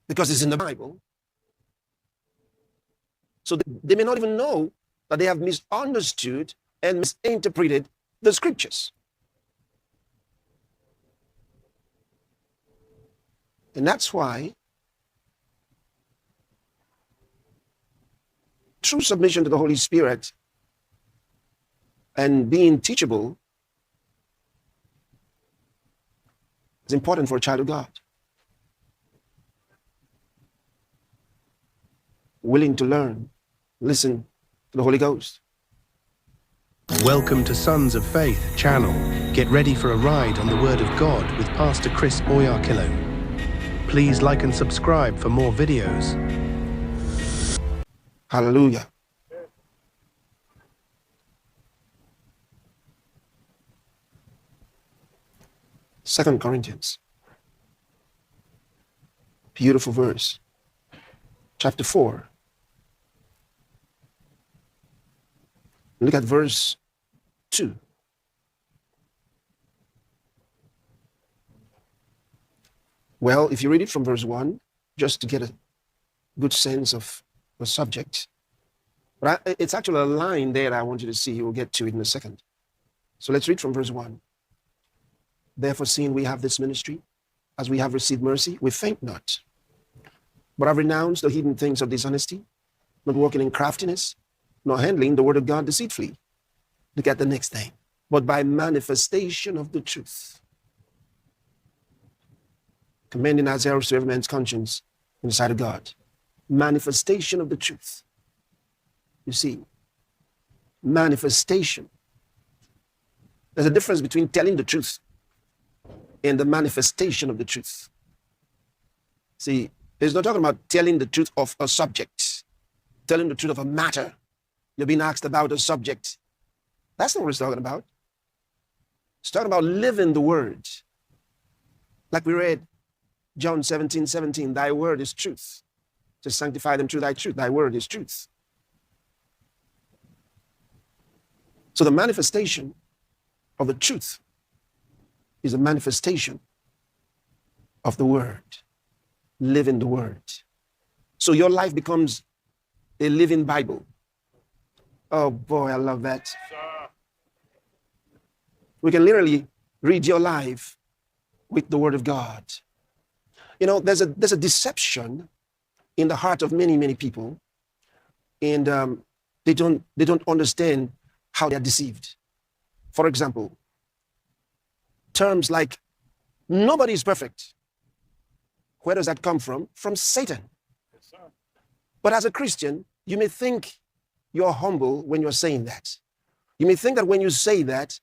because it's in the Bible. So they may not even know that they have misunderstood and misinterpreted the scriptures. And that's why true submission to the Holy Spirit and being teachable is important for a child of God. Willing to learn, listen to the Holy Ghost. Welcome to Sons of Faith channel. Get ready for a ride on the Word of God with Pastor Chris Oyakilo. Please like and subscribe for more videos. Hallelujah. Second Corinthians. Beautiful verse. Chapter 4. Look at verse 2. Well, if you read it from verse 1, just to get a good sense of the subject. But it's actually a line there that I want you to see. We'll get to it in a second. So let's read from verse 1. Therefore, seeing we have this ministry, as we have received mercy, we faint not, but have renounced the hidden things of dishonesty, not walking in craftiness, nor handling the word of God deceitfully. Look at the next thing. But by manifestation of the truth, commending ourselves to every man's conscience in the sight of God. Manifestation of the truth. You see, manifestation. There's a difference between telling the truth and the manifestation of the truth. See, it's not talking about telling the truth of a subject, telling the truth of a matter. You're being asked about a subject. That's not what it's talking about. It's talking about living the word. Like we read John 17:17, thy word is truth. To sanctify them through thy truth. Thy word is truth. So the manifestation of the truth is a manifestation of the word. Living the word. So your life becomes a living Bible. Oh boy, I love that. We can literally read your life with the word of God. You know, there's a deception in the heart of many people, and they don't understand how they're deceived. For example, terms like nobody is perfect. Where does that come from? From Satan. Yes, sir. But as a Christian, you may think you're humble when you're saying that. You may think that when you say that,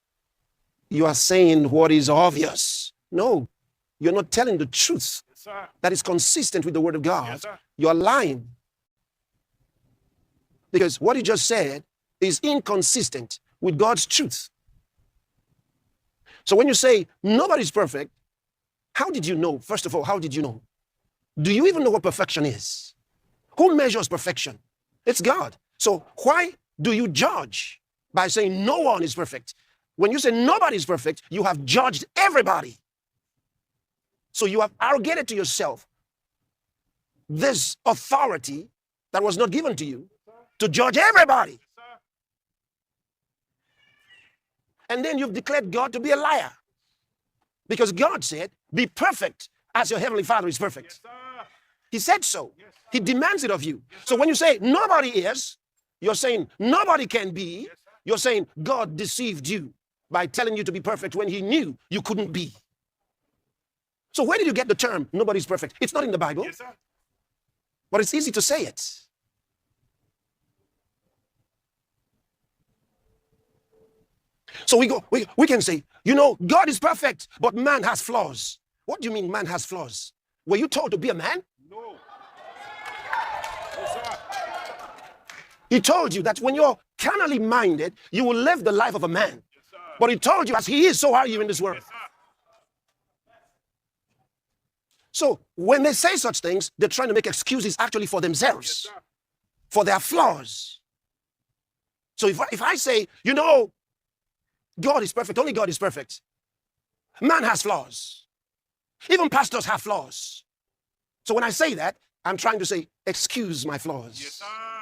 you are saying what is obvious. No, you're not telling the truth. Yes, that is consistent with the word of God. Yes, you're lying. Because what you just said is inconsistent with God's truth. So when you say nobody's perfect, how did you know? First of all, how did you know? Do you even know what perfection is? Who measures perfection? It's God. So why do you judge by saying no one is perfect? When you say nobody is perfect, you have judged everybody. So you have arrogated to yourself this authority that was not given to you to judge everybody. And then you've declared God to be a liar. Because God said, be perfect as your heavenly Father is perfect. Yes, he said so. Yes, he demands it of you. Yes, so when you say nobody is, you're saying nobody can be. Yes, you're saying God deceived you by telling you to be perfect when he knew you couldn't be. So where did you get the term nobody's perfect? It's not in the Bible. Yes, but it's easy to say it. So we can say, you know, God is perfect, but man has flaws. What do you mean man has flaws? Were you told to be a man? No. Yes, he told you that when you're carnally minded, you will live the life of a man. Yes, but he told you as he is, so are you in this world. Yes, so when they say such things, they're trying to make excuses actually for themselves, yes, for their flaws. So if I say, you know, God is perfect, only God is perfect. Man has flaws. Even pastors have flaws. So when I say that, I'm trying to say, excuse my flaws. Yes, sir.